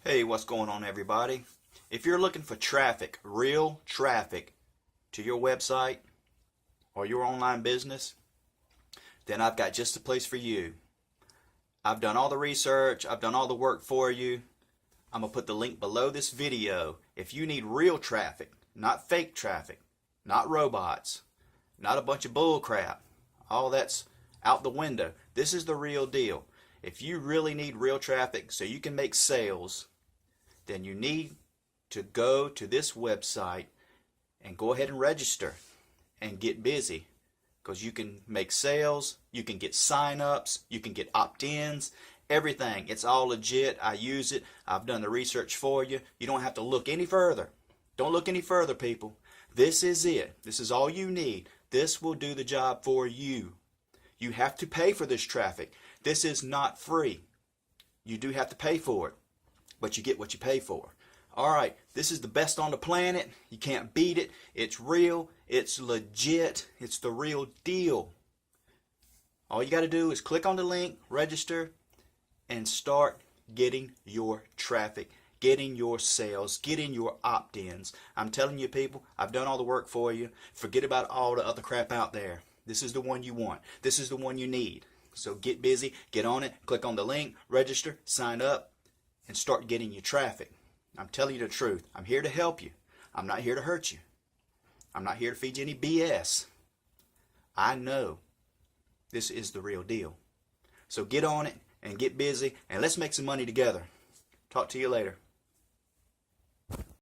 Hey, what's going on, everybody? If you're looking for traffic, real traffic to your website or your online business, then I've got just the place for you. I've done all the research, I've done all the work for you. I'm going to put the link below this video. If you need real traffic, not fake traffic, not robots, not a bunch of bull crap, all that's out the window. This is the real deal. If you really need real traffic so you can make sales, then you need to go to this website and go ahead and register and get busy, because you can make sales, you can get sign-ups, you can get opt-ins, everything. It's all legit. I use it. I've done the research for you. You don't have to look any further. Don't look any further, people. This is it. This is all you need. This will do the job for you. You have to pay for this traffic. This is not free. You do have to pay for it, but you get what you pay for. All right, this is the best on the planet. You can't beat it. It's real. It's legit. It's the real deal. All you got to do is click on the link, register, and start getting your traffic, getting your sales, getting your opt-ins. I'm telling you, people, I've done all the work for you. Forget about all the other crap out there. This is the one you want. This is the one you need. So get busy, get on it, click on the link, register, sign up, and start getting your traffic. I'm telling you the truth. I'm here to help you. I'm not here to hurt you. I'm not here to feed you any BS. I know this is the real deal. So get on it and get busy, and let's make some money together. Talk to you later.